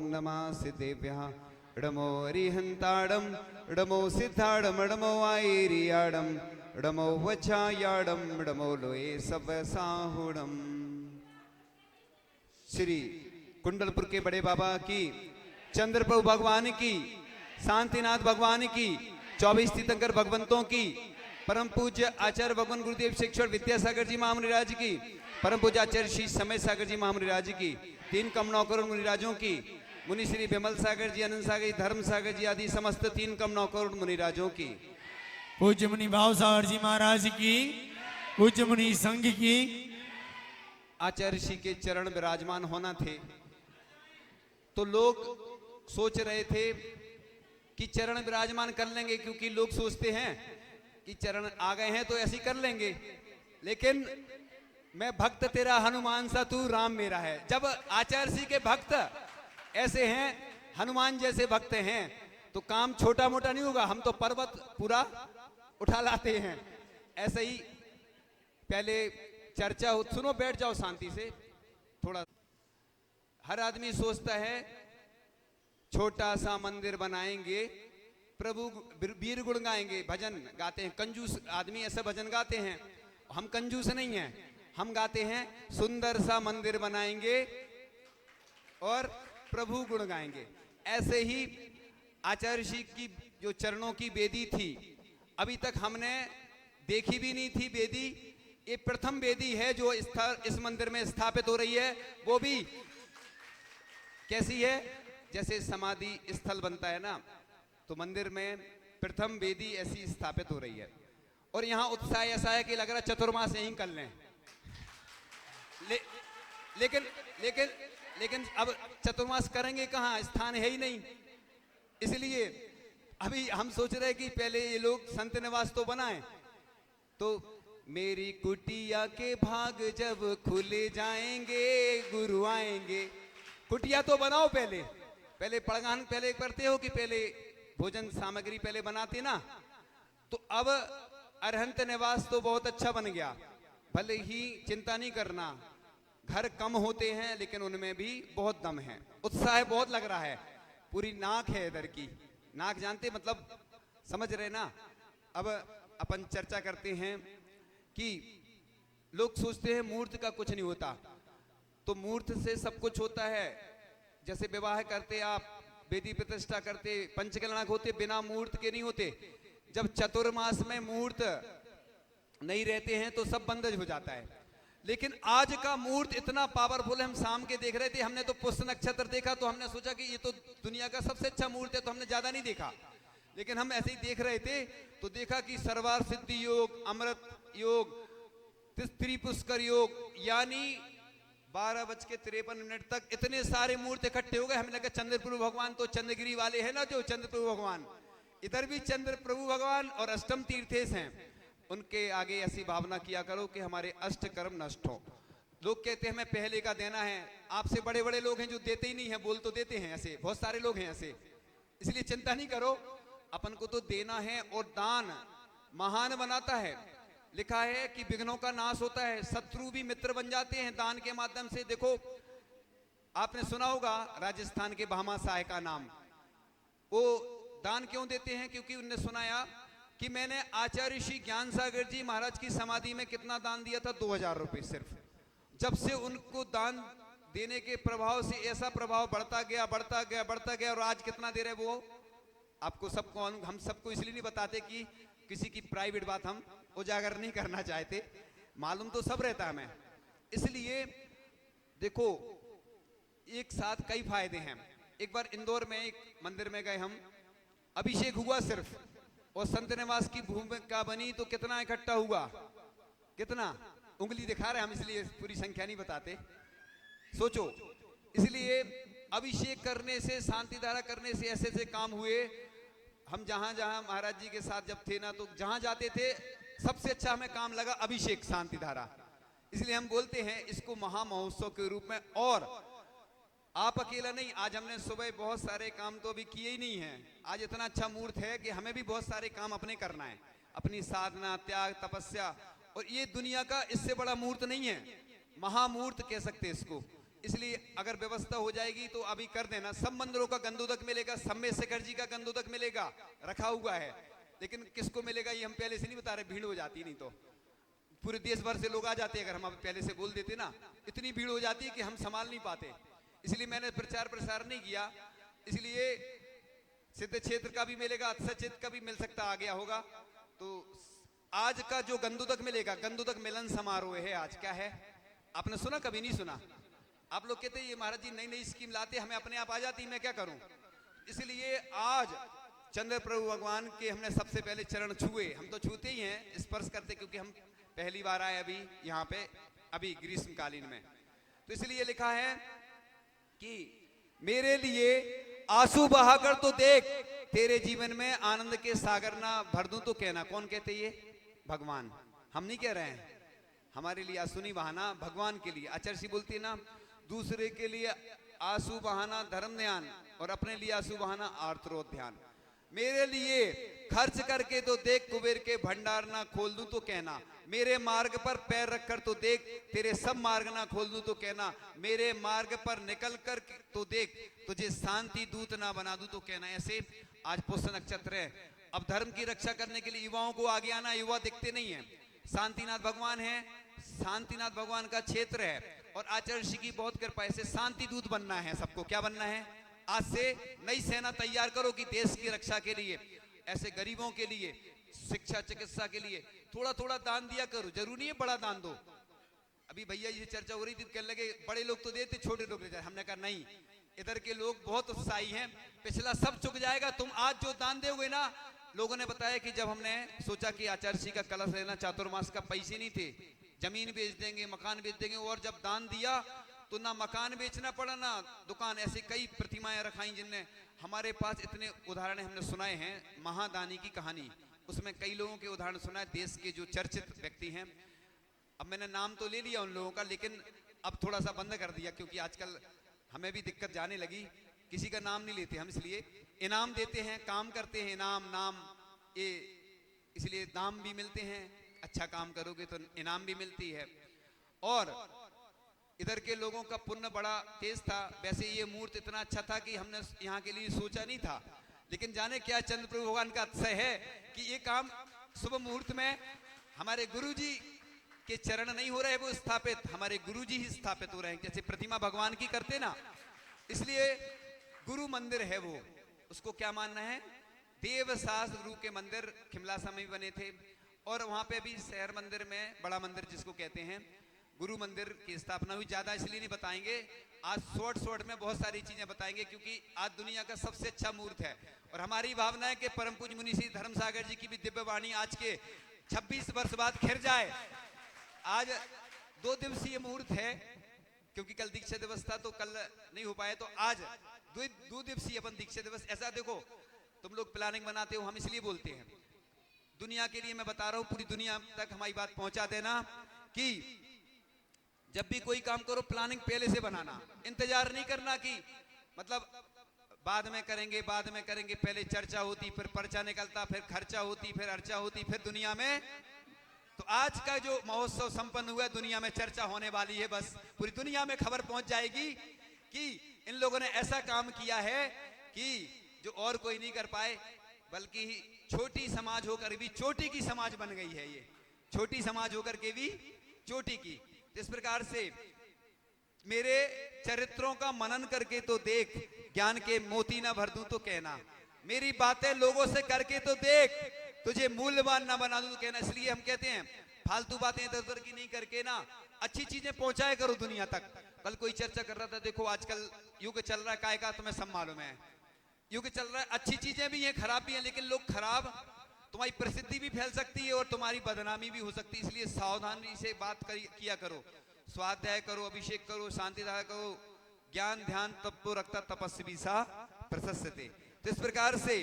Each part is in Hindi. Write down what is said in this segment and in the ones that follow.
नमः देव्यः डमो रिहंताड़म डमो सिद्धाड़म डमो आयरियाड़म डमो वचायाड़म डमो लोए सब साहुड़म। श्री कुंडलपुर के बड़े बाबा की, चंद्रप्रभु भगवान की, शांतिनाथ भगवान की, 24 तीर्थंकर भगवंतों की, परम पूज्य आचार्य भगवान गुरुदेव शिक्षण विद्यासागर जी महामुनिराज की, परम पूज्य आचार्य श्री समय सागर जी महामुनिराज की, 3 कम 9 करोड़ मुनिराजों की, मुनि श्री विमल सागर जी, अनंत सागर जी, धर्म सागर जी आदि समस्त 3 कम 9 करोड़ मुनिराजों की, पूज्य मुनि भाव सागर जी महाराज की, पूज्य मुनि संघ की। आचार्य श्री के चरण विराजमान होना थे तो लोग सोच रहे थे कि चरण विराजमान कर लेंगे, क्योंकि लोग सोचते हैं कि चरण आ गए हैं तो ऐसे ही कर लेंगे, लेकिन मैं भक्त तेरा हनुमान सा तू राम मेरा है। जब आचार्य श्री के भक्त ऐसे हैं, हनुमान जैसे भक्त हैं, तो काम छोटा मोटा नहीं होगा, हम तो पर्वत पूरा उठा लाते हैं। ऐसे ही पहले चर्चा हो, सुनो बैठ जाओ शांति से थोड़ा। हर आदमी सोचता है छोटा सा मंदिर बनाएंगे, प्रभु वीर गुण गाएंगे, भजन गाते हैं। कंजूस आदमी ऐसे भजन गाते हैं, हम कंजूस नहीं हैं, हम गाते हैं सुंदर सा मंदिर बनाएंगे और प्रभु गुण गाएंगे। ऐसे ही आचार्य श्री की जो चरणों की वेदी थी, अभी तक हमने देखी भी नहीं थी वेदी। ये प्रथम वेदी है जो इस मंदिर में स्थापित हो रही है। वो भी कैसी है, जैसे समाधि स्थल बनता है ना, तो मंदिर में प्रथम वेदी ऐसी स्थापित हो रही है। और यहाँ उत्साह ऐसा है कि लग रहा चतुर्मास यहीं कर लें। लेकिन लेकिन लेकिन अब चतुर्मास करेंगे कहाँ, स्थान है ही नहीं। इसलिए अभी हम सोच रहे हैं कि पहले ये लोग संत निवास तो बनाएं। तो मेरी कुटिया के भाग जब खुले जाएंगे गुरु आएंगे। कुटिया तो बनाओ पहले, पहले पड़गान पहले करते हो कि पहले भोजन सामग्री पहले बनाते ना। तो अब अरहंत निवास तो बहुत अच्छा बन गया, भले ही चिंता नहीं करना, घर कम होते हैं लेकिन उनमें भी बहुत दम है, उत्साह बहुत लग रहा है। पूरी नाक है इधर की, नाक जानते मतलब समझ रहे ना। अब अपन चर्चा करते हैं कि लोग सोचते हैं मूर्त का कुछ नहीं होता, तो मूर्त से सब कुछ होता है। जैसे विवाह करते आप, वेदी प्रतिष्ठा करते, पंचकल्याणक होते, बिना मूर्त के नहीं होते। जब चतुर्मास में मूर्त नहीं रहते हैं तो सब बंधज हो जाता है। लेकिन आज का मूर्त इतना पावरफुल है, हम शाम के देख रहे थे, हमने तो पुष्य नक्षत्र देखा तो हमने सोचा कि ये तो दुनिया का सबसे अच्छा मूर्त है, तो हमने ज्यादा नहीं देखा। लेकिन हम ऐसे ही देख रहे थे तो देखा कि सर्वार सिद्धि योग, अमृत योग, स्त्री पुष्कर योग, यानी 12:53 तक इतने सारे मूर्त इकट्ठे हो गए। हमें लगा चंद्रप्रभु भगवान तो चंद्रगिरी वाले हैं ना, जो चंद्रप्रभु भगवान, इधर भी चंद्रप्रभु भगवान और अष्टम तीर्थेश हैं। उनके आगे ऐसी भावना किया करो कि हमारे अष्ट कर्म नष्ट हो। लोग कहते हैं हमें पहले का देना है, आपसे बड़े बड़े लोग हैं जो देते ही नहीं है, बोल तो देते हैं, ऐसे बहुत सारे लोग हैं ऐसे। इसलिए चिंता नहीं करो, अपन को तो देना है। और दान महान बनाता है। लिखा है कि विघ्नों का नाश होता है, शत्रु भी मित्र बन जाते हैं दान के माध्यम से। देखो आपने सुना होगा राजस्थान के भामा साह का नाम, वो दान क्यों देते हैं, क्योंकि उनने सुनाया कि मैंने आचार्य श्री ज्ञान सागर जी महाराज की समाधि में कितना दान दिया था, 2000 रुपए सिर्फ। जब से उनको दान देने के प्रभाव से ऐसा प्रभाव बढ़ता गया बढ़ता गया बढ़ता गया, और आज कितना दे रहे वो आपको सबको, हम सबको इसलिए नहीं बताते कि किसी की प्राइवेट बात हम उजागर नहीं करना चाहते, मालूम तो सब रहता है हमें। इसलिए देखो एक साथ कई फायदे हैं। एक बार इंदौर में एक मंदिर में गए हम, अभिषेक हुआ सिर्फ, और संत निवास की भूमिका बनी तो कितना इकट्ठा हुआ, कितना उंगली दिखा रहे हम, इसलिए पूरी संख्या नहीं बताते, सोचो। इसलिए अभिषेक करने से, शांति धारा करने से ऐसे ऐसे काम हुए। हम जहां जहां महाराज जी के साथ जब थे ना, तो जहां जाते थे सबसे अच्छा हमें काम लगा अभिषेक शांति धारा। इसलिए हम बोलते हैं इसको महा महोत्सव के रूप में। और आप अकेला नहीं, आज हमने सुबह बहुत सारे काम तो अभी किए ही नहीं है। आज इतना अच्छा मुहूर्त है कि हमें भी बहुत सारे काम अपने करना है, अपनी साधना, त्याग, तपस्या। और ये दुनिया का इससे बड़ा मुहूर्त नहीं है, महामुहूर्त कह सकते हैं इसको, इसलिए अगर व्यवस्था हो जाएगी तो अभी कर देना। सब मंदिरों का गंधोदक मिलेगा, सब में शेखर जी का गंधोदक मिलेगा, रखा हुआ है। लेकिन किसको मिलेगा ये हम पहले से नहीं बता रहे, भीड़ हो जाती नहीं तो पूरे देश भर से लोग आ जाते। अगर हम पहले से बोल देते ना, इतनी भीड़ हो जाती है कि हम संभाल नहीं पाते। इसलिए मैंने प्रचार प्रसार नहीं किया। इसलिए सिद्ध क्षेत्र का भी मिलेगा, क्षेत्र का भी मिल सकता आ गया होगा। तो आज का जो गंधोदक मिलेगा, गंधोदक मिलन समारोह है आज। क्या है आपने सुना? कभी नहीं सुना। आप लोग कहते ये महाराज जी नई नई स्कीम लाते, हमें अपने आप आ जाती, मैं क्या करूं। इसलिए आज चंद्र प्रभु भगवान के हमने सबसे पहले चरण छुए। हम तो छूते ही हैं, स्पर्श करते, क्योंकि हम पहली बार आए अभी यहाँ पे, अभी ग्रीष्मकालीन में। तो इसलिए लिखा है कि मेरे लिए आंसू बहाकर तो देख, तेरे जीवन में आनंद के सागर ना भर दूं तो कहना। कौन कहते ये? भगवान। हम नहीं कह रहे हैं। हमारे लिए आंसू नहीं बहाना, भगवान के लिए। आचर्षी बोलती है ना, दूसरे के लिए आंसू बहाना धर्म ध्यान, और अपने लिए आंसू बहाना आर्तरोध ध्यान। मेरे लिए खर्च करके तो देख, कुबेर के भंडार ना खोल दूं तो कहना। मेरे मार्ग पर पैर रखकर तो देख, तेरे सब मार्ग ना खोल दूं तो कहना। मेरे मार्ग पर निकल कर तो देख, तुझे शांति दूत ना बना दूं तो कहना। ऐसे आज पुष्य नक्षत्र है। अब धर्म की रक्षा करने के लिए युवाओं को आगे आना। युवा दिखते नहीं है। शांतिनाथ भगवान है, शांतिनाथ भगवान का क्षेत्र है, और आचार्य ऋषि की बहुत कृपा है। शांति दूत बनना है सबको। क्या बनना है? आज से नई सेना तैयार करो कि देश की रक्षा के लिए, ऐसे गरीबों के लिए, शिक्षा चिकित्सा के लिए थोड़ा थोड़ा दान दिया करो। जरूरी नहीं है बड़ा दान दो। अभी भैया ये चर्चा हो रही थी, कहने लगे बड़े लोग तो देते, छोटे लोग देते। हमने कहा नहीं, इधर के लोग बहुत उत्साही हैं, पिछला सब चुक जाएगा। तुम आज जो दान दोगे ना, लोगों ने बताया कि जब हमने सोचा कि आचार्य जी का कलश लेना, चातुर्मास का पैसे नहीं थे, जमीन बेच देंगे, मकान बेच देंगे, और जब दान दिया तो ना मकान बेचना पड़ा ना दुकान। ऐसे कई प्रतिमाएं रखाई जिनने हमारे पास इतने उदाहरण हमने सुनाए हैं। महादानी की कहानी, उसमें कई लोगों के उदाहरण सुनाए, देश के जो चर्चित व्यक्ति हैं। अब मैंने नाम तो ले लिया उन लोगों का, लेकिन अब थोड़ा सा बंद कर दिया, क्योंकि आजकल हमें भी दिक्कत जाने लगी। किसी का नाम नहीं लेते हम, इसलिए इनाम देते हैं, काम करते हैं, इनाम नाम ये, इसलिए दाम भी मिलते हैं। अच्छा काम करोगे तो इनाम भी मिलती है। और इधर के लोगों का पुण्य बड़ा तेज था। वैसे ये मूर्त इतना अच्छा था कि हमने यहाँ के लिए सोचा नहीं था, लेकिन जाने क्या चंद्र प्रभु भगवान का अतिशय है कि ये काम शुभ मुहूर्त में हमारे गुरुजी के चरण नहीं हो रहे वो स्थापित, हमारे गुरुजी ही स्थापित हो रहे हैं। जैसे प्रतिमा भगवान की करते ना, इसलिए गुरु मंदिर है वो, उसको क्या मानना है? देव सास गुरु के मंदिर खिमलासा में भी बने थे, और वहां पे भी शहर मंदिर में बड़ा मंदिर जिसको कहते हैं गुरु मंदिर की स्थापना हुई। ज्यादा इसलिए नहीं बताएंगे, आज शॉर्ट में बहुत सारी चीजें बताएंगे, क्योंकि आज दुनिया का सबसे अच्छा मुहूर्त है। और हमारी भावना है कि परम पूज्य मुनि श्री धर्मसागर जी की भी दिव्य वाणी आज के 26 वर्ष बाद खिर जाए। आज 2 दिवसीय मुहूर्त है, क्योंकि कल दीक्षा दिवस था तो कल नहीं हो पाया, तो आज 2 दिवसीय अपन दीक्षा दिवस। ऐसा देखो, तुम लोग प्लानिंग बनाते हो, हम इसलिए बोलते हैं, दुनिया के लिए मैं बता रहा हूं, पूरी दुनिया तक हमारी बात पहुंचा देना कि जब भी कोई काम करो प्लानिंग पहले से बनाना। इंतजार नहीं करना कि मतलब बाद में करेंगे, बाद में करेंगे। पहले चर्चा होती, फिर पर्चा निकलता, फिर खर्चा होती, फिर अर्चा होती, फिर दुनिया में। तो आज का जो महोत्सव संपन्न हुआ, दुनिया में चर्चा होने वाली है। बस पूरी दुनिया में खबर पहुंच जाएगी कि इन लोगों ने ऐसा काम किया है कि जो और कोई नहीं कर पाए, बल्कि छोटी समाज होकर भी चोटी की समाज बन गई है। ये छोटी समाज होकर के भी चोटी की। इस प्रकार से मेरे चरित्रों का मनन करके तो देख, ज्ञान के मोती ना भर दूं तो कहना। मेरी बातें लोगों से करके तो देख, तुझे मूल्यवान ना बना दूं तो कहना। इसलिए हम कहते हैं फालतू बातें इधर उधर की नहीं करके ना, अच्छी चीजें पहुंचाए करो दुनिया तक। कल कोई चर्चा कर रहा था, देखो आजकल युग चल रहा है काय का, तुम्हें सब मालूम है। युग चल रहा है, अच्छी चीजें भी हैं, खराब भी हैं, लेकिन लोग खराब, तुम्हारी प्रसिद्धि भी फैल सकती है और तुम्हारी बदनामी भी हो सकती है। इसलिए सावधानी से बात किया करो, स्वाध्याय करो, अभिषेक करो, शांति धारा करो, ज्ञान ध्यान तत्व रखता तपस्वी सा प्रशस्यते। तो इस प्रकार से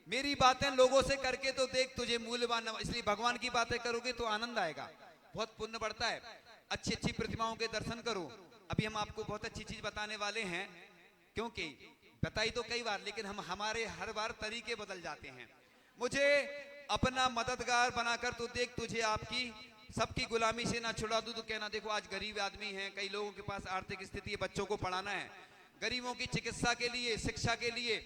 मेरी बातें लोगों से करके तो देख, तुझे मूल्यवान। इसलिए भगवान की बातें करोगे तो आनंद आएगा, बहुत पुण्य बढ़ता है। अच्छी अच्छी प्रतिमाओं के दर्शन करो। अभी हम आपको बहुत अच्छी चीज बताने वाले हैं, क्योंकि बताई तो कई बार, लेकिन हमारे हर बार तरीके बदल जाते हैं। मुझे अपना मददगार बनाकर तो देख, तुझे आपकी सबकी गुलामी से ना छुड़ा दूं तो कहना देखो आज गरीब आदमी हैं, कई लोगों के पास आर्थिक स्थिति है, बच्चों को पढ़ाना है, गरीबों की चिकित्सा के लिए, शिक्षा के लिए,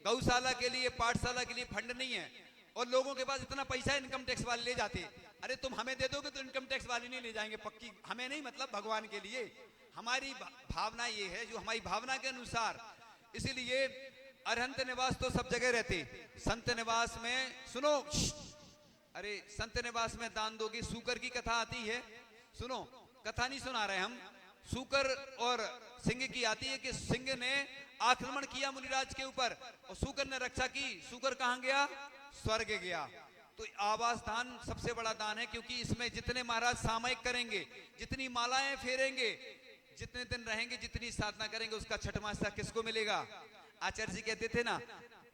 गौशाला के लिए, पाठशाला के लिए फंड नहीं है, और लोगों के पास इतना पैसा है इनकम टैक्स वाले ले जाते। अरे तुम हमें दे दोगे तो इनकम टैक्स वाले नहीं ले जाएंगे, पक्की हमें नहीं, मतलब भगवान के लिए। हमारी भावना ये है, जो हमारी भावना के अनुसार। इसीलिए अरहंत निवास तो सब जगह रहते, संत निवास में सुनो, अरे संत निवास में दान दोगे। सूकर की कथा आती है, सुनो, कथा नहीं सुना रहे हम, सूकर और सिंह की आती है कि सिंह ने आक्रमण किया मुनिराज के ऊपर और सूकर ने रक्षा की। सूकर कहां गया? स्वर्ग गया। तो आवास दान सबसे बड़ा दान है, क्योंकि इसमें जितने महाराज सामयिक करेंगे, जितनी मालाएं फेरेंगे, जितने दिन रहेंगे, जितनी साधना करेंगे, उसका छठवां हिस्सा किसको मिलेगा? आचार्य जी कहते थे ना,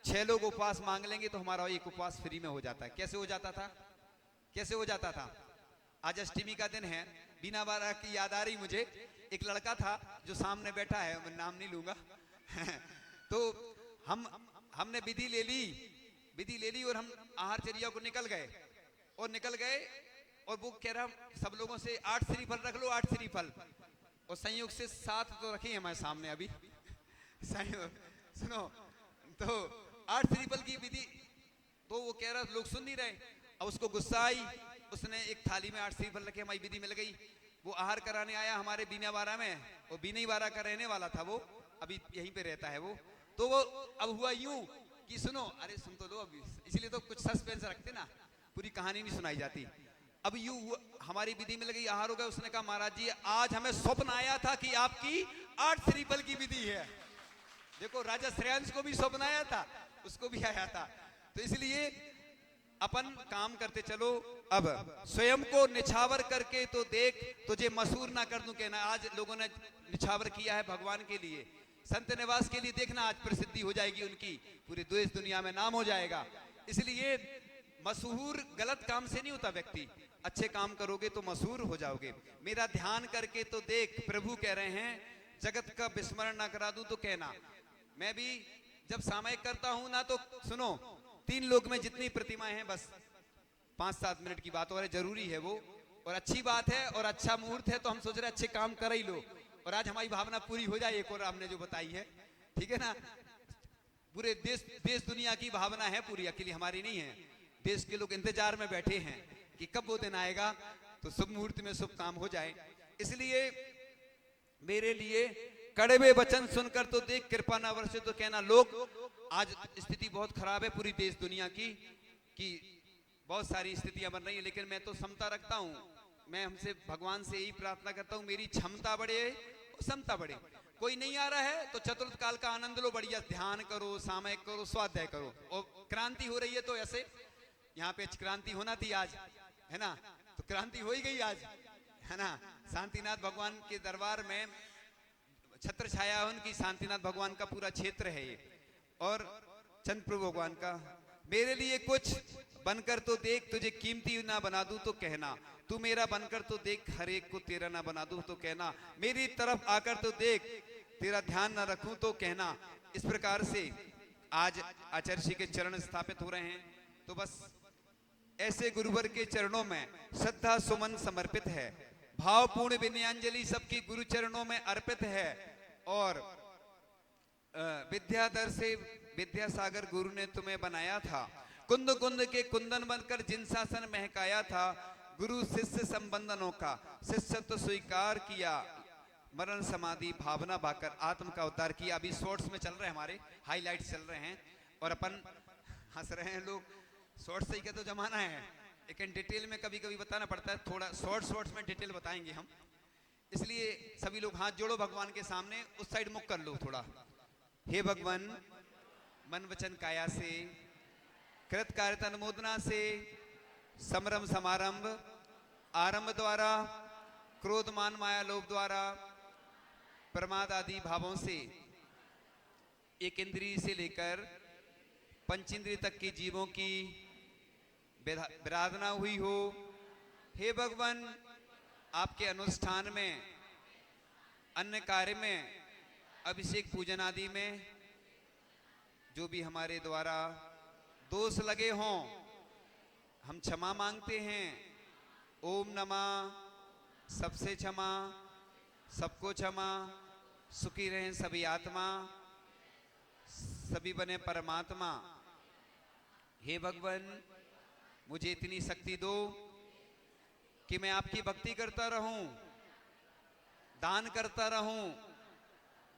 6 लोग उपवास मांग लेंगे तो हमारा एक उपवास फ्री में हो जाता है। कैसे हो जाता था? कैसे हो जाता था? आज अष्टमी का दिन है, बिना बारा की याद आ रही मुझे, एक लड़का था जो सामने बैठा है, मैं नाम नहीं लूंगा तो हमने विधि ले ली और हम आहारचर्या को निकल गए और वो कह रहा सब लोगों से 8 श्रीफल रख लो, 8 श्रीफल, और संयोग से 7 तो रखे हैं हमारे सामने अभी सुनो, तो 8 श्रीफल की विधि, तो वो कह रहा लोग सुन नहीं रहे। अब उसको गुस्सा आई, उसने एक थाली में 8 श्रीफल रखे, हमारी विधि मिल गई। वो आहार कराने आया हमारे बीनावारा में, वो बीनावारा का रहने वाला था, वो अभी यहीं पे रहता है वो। तो वो अब हुआ यूं कि सुनो, अरे सुन तो लो अभी, इसलिए तो कुछ सस्पेंस रखते ना, पूरी कहानी नहीं सुनाई जाती। अब यूं हमारी विधि मिल गई, आहार हो गया। उसने कहा महाराज जी आज हमें स्वप्न आया था कि आपकी 8 श्रीफल की विधि है। देखो राजा श्रेयांश को भी स्वप्न आया था, उसको भी आया था। तो इसलिए अपन काम करते चलो। अब स्वयं को निछावर करके तो देख, तुझे मशहूर ना कर दूं कहना। आज लोगों ने निछावर किया है भगवान के लिए, संत निवास के लिए, देखना आज प्रसिद्धि हो जाएगी उनकी, पूरी देश दुनिया में नाम हो जाएगा। इसलिए मशहूर गलत काम से नहीं होता व्यक्ति, अच्छे काम करोगे तो मशहूर हो जाओगे। मेरा ध्यान करके तो देख, प्रभु कह रहे हैं, जगत का विस्मरण ना करा दूं तो कहना। मैं भी जब सामयिक करता हूं ना, तो सुनो, 3 लोक में जितनी प्रतिमाएं हैं, बस 5-7 मिनट की बात और है, जरूरी है वो, और अच्छी बात है और अच्छा मुहूर्त है, तो हम सोच रहे अच्छे काम कर ही लो। और आज हमारी भावना पूरी हो जाए, एक और आपने जो बताई है, ठीक है ना। पूरे देश दुनिया की भावना है पूरी, अकेली हमारी नहीं है। देश के लोग इंतजार में बैठे हैं कि कब वो दिन आएगा तो शुभ मुहूर्त में शुभ काम हो जाए। इसलिए मेरे लिए कड़वे वचन सुनकर तो देख, कृपा न बरसे तो कहना। लोग आज स्थिति बहुत खराब है पूरी देश दुनिया की, कि बहुत सारी स्थितियां बन रही है, लेकिन मैं तो समता रखता हूं। मैं हमसे भगवान से यही प्रार्थना करता हूं, मेरी क्षमता बढ़े और समता बढ़े। कोई नहीं आ रहा है तो चतुर्थ काल का आनंद लो, बढ़िया ध्यान करो, सामयिक करो, स्वाध्याय करो। और क्रांति हो रही है तो ऐसे यहाँ पे क्रांति होना थी आज, है ना, तो क्रांति हो ही गई आज, है ना। शांतिनाथ भगवान के दरबार में छत्र छाया उनकी, शांतिनाथ भगवान का पूरा क्षेत्र है ये, और चंद्र प्रभु भगवान का। मेरे लिए कुछ बनकर तो देख, तुझे कीमती ना बना दूं तो कहना। तू मेरा बनकर तो देख, हर एक को तेरा ना बना दूं तो कहना। मेरी तरफ आकर तो देख, तेरा ध्यान ना रखूं तो कहना। इस प्रकार से आज आचार्य जी के चरण स्थापित हो रहे हैं, तो बस ऐसे गुरुवर के चरणों में श्रद्धा सुमन समर्पित है, भावपूर्ण विनयांजलि सबकी गुरु चरणों में अर्पित है। और विद्याधर से विद्यासागर गुरु ने तुम्हें बनाया था, कुंद कुंद के कुंदन बनकर जिन शासन महकाया था। गुरु शिष्य संबंधनों का शिष्यत्व स्वीकार किया, मरण समाधि भावना भाकर आत्म का उद्धार किया। अभी शॉर्ट्स में चल रहे हैं, हमारे हाईलाइट्स चल रहे हैं, और अपन हंस रहे हैं लोग। शॉर्ट्स सही का तो जमाना है, लेकिन डिटेल में कभी कभी बताना पड़ता है, थोड़ा शॉर्ट्स में डिटेल बताएंगे हम। इसलिए सभी लोग हाथ जोड़ो भगवान के सामने, उस साइड मुख कर लो थोड़ा। हे भगवान, मन वचन काया से, कृत कार्य अनुमोदना से, समरम समारंभ आरंभ द्वारा, क्रोध मान माया लोभ द्वारा, प्रमाद आदि भावों से एक इंद्रिय से लेकर पंचेंद्रिय तक के जीवों की विराधना हुई हो। हे भगवान, आपके अनुष्ठान में, अन्य कार्य में, अभिषेक पूजन आदि में जो भी हमारे द्वारा दोष लगे हों, हम क्षमा मांगते हैं। ओम नमः सबसे क्षमा, सबको क्षमा, सुखी रहें सभी आत्मा, सभी बने परमात्मा। हे भगवान, मुझे इतनी शक्ति दो कि मैं आपकी भक्ति करता रहूं, दान करता रहूं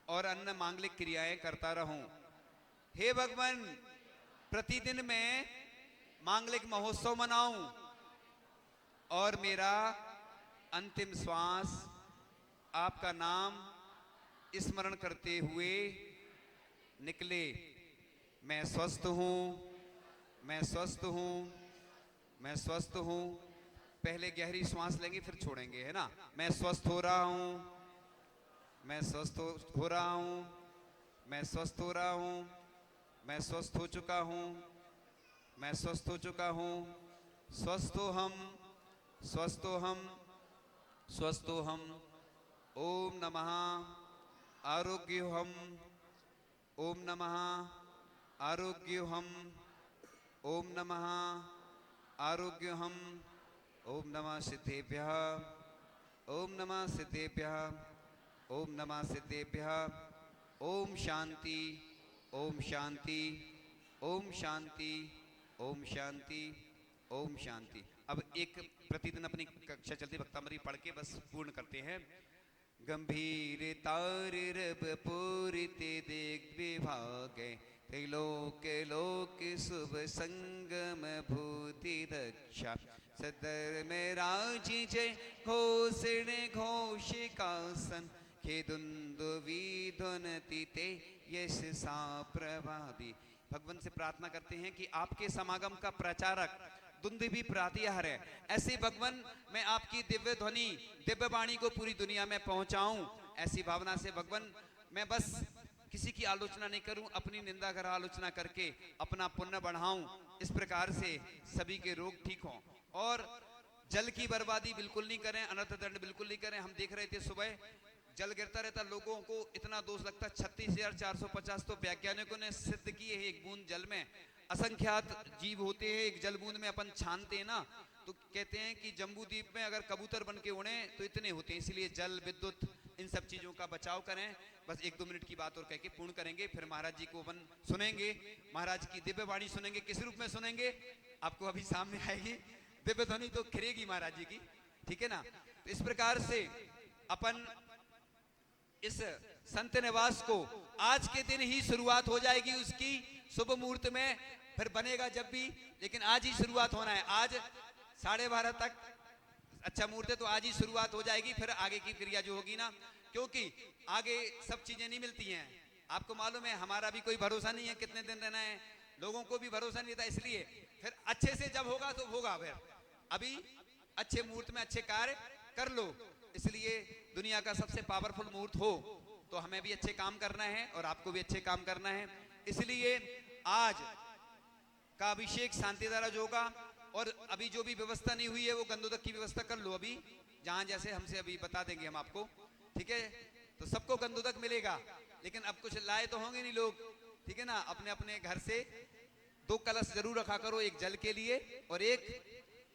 और अन्य मांगलिक क्रियाएं करता रहूं। हे भगवान, प्रतिदिन मैं मांगलिक महोत्सव मनाऊं और मेरा अंतिम श्वास आपका नाम स्मरण करते हुए निकले। मैं स्वस्थ हूं, मैं स्वस्थ हूं, मैं स्वस्थ हूं। पहले गहरी श्वास लेंगे फिर छोड़ेंगे, है ना। मैं स्वस्थ हो रहा हूं, मैं स्वस्थ हो रहा हूं, मैं स्वस्थ हो रहा हूं, मैं स्वस्थ हो चुका हूं, मैं स्वस्थ हो चुका हूं। स्वस्थ हो हम, स्वस्थ हो हम, स्वस्थ हो हम। ओम नमः आरोग्य हम, ओम नमः आरोग्य हम, ओम नमः आरोग्य हम। ओम नमः सिद्धेभ्यः, ओम नमः सिद्धेभ्यः, ओम नमः सिद्धेभ्यः। ओम शांति, ओम शांति, ओम शांति, ओम शांति, ओम शांति। अब एक प्रतिदिन अपनी कक्षा चलती भक्तामृत पढ़ के बस पूर्ण करते हैं। गंभीर तार रब पूरिते देख विभागे, त्रिलोक लोक शुभ संगम भूति रक्षा। सदर में राज जय घोषण घोषिकासन, खेदुन्दुवी ध्वनति ते यश सा प्रभादी। भगवान से प्रार्थना करते हैं कि आपके समागम का प्रचारक दुंदुभी प्रातिहार है। ऐसे भगवान मैं आपकी दिव्य ध्वनि, दिव्य वाणी को पूरी दुनिया में पहुंचाऊं। ऐसी भावना से भगवान मैं बस किसी की आलोचना नहीं करूं, अपनी निंदा कर आलोचना करके अपना पुण्य बढ़ाऊं। इस प्रकार से सभी के रोग ठीक हों और जल की बर्बादी बिल्कुल नहीं करें, अनर्थ दंड बिल्कुल नहीं करें। हम देख रहे थे सुबह जल गिरता रहता, लोगों को इतना दोष लगता। 36,450 तो वैज्ञानिकों ने सिद्ध किए हैं। एक बूंद जल में असंख्यात जीव होते हैं। एक जल बूंद में अपन छानते हैं ना, तो कहते हैं कि जम्बू द्वीप में अगर कबूतर बन के उड़े तो इतने होते हैं। इसलिए जल, विद्युत, इन सब चीजों का बचाव करें। बस 1-2 मिनट की बात और कह के पूर्ण करेंगे, फिर महाराज जी को अपन सुनेंगे। महाराज की दिव्य वाणी सुनेंगे। किस रूप में सुनेंगे आपको अभी सामने आएगी। दिव्य ध्वनि तो खिरेगी महाराज जी की, ठीक है ना। तो इस प्रकार से अपन इस संत निवास को आज के दिन ही शुरुआत हो जाएगी उसकी शुभ मुहूर्त में, फिर बनेगा जब भी, लेकिन आज ही शुरुआत होना है। आज 12:30 तक अच्छा मुहूर्त है, तो आज ही शुरुआत हो जाएगी। फिर आगे की क्रिया जो होगी ना, क्योंकि आगे सब चीजें नहीं मिलती हैं। आपको मालूम है हमारा भी कोई भरोसा नहीं है कितने दिन रहना है, लोगों को भी भरोसा नहीं था। इसलिए फिर अच्छे से जब होगा तो होगा। फिर अभी अच्छे मुहूर्त में अच्छे कार्य कर लो। इसलिए दुनिया का सबसे पावरफुल मुहूर्त हो तो हमें भी अच्छे काम करना है और आपको भी अच्छे काम करना है। इसलिए आज का अभिषेक शांति द्वारा होगा। और अभी जो भी व्यवस्था नहीं हुई है वो गंधोदक की व्यवस्था कर लो। अभी जहां जैसे हमसे अभी बता देंगे हम आपको, ठीक है। तो सबको गंधोदक मिलेगा, लेकिन अब कुछ लाए तो होंगे नहीं लोग, ठीक है ना। अपने अपने घर से 2 कलश जरूर रखा करो, एक जल के लिए और एक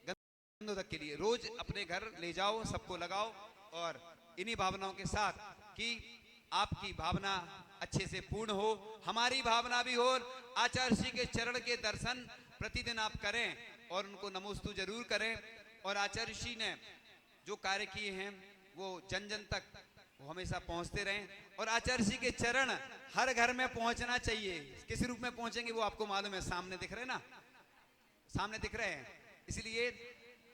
गंधोदक के लिए। रोज अपने घर ले जाओ, सबको लगाओ और इन्हीं भावनाओं के साथ कि आपकी भावना अच्छे से पूर्ण हो, हमारी भावना भी हो। आचार्य श्री के चरण के दर्शन प्रतिदिन आप करें और उनको नमोस्तु जरूर करें। और आचार्य श्री ने जो कार्य किए हैं वो जन जन तक वो हमेशा पहुंचते रहें। और आचार्य श्री के चरण हर घर में पहुंचना चाहिए। किस रूप में पहुंचेंगे वो आपको मालूम है, सामने दिख रहे हैं ना, सामने दिख रहे हैं। इसलिए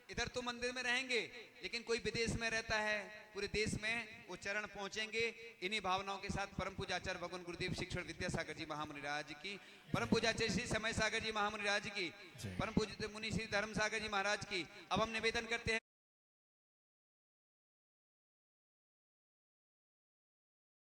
इधर तो मंदिर में रहेंगे, लेकिन कोई विदेश में रहता है, पूरे देश में वो चरण पहुंचेंगे। इन्हीं भावनाओं के साथ परम पूजाचार्य भगवान गुरुदेव शिक्षण विद्यासागर जी महामुनि राज की, परम पूजाचार्य श्री समय सागर जी महामुनि राज की, परम पूज्य मुनि श्री धर्म सागर जी महाराज की। अब हम निवेदन करते हैं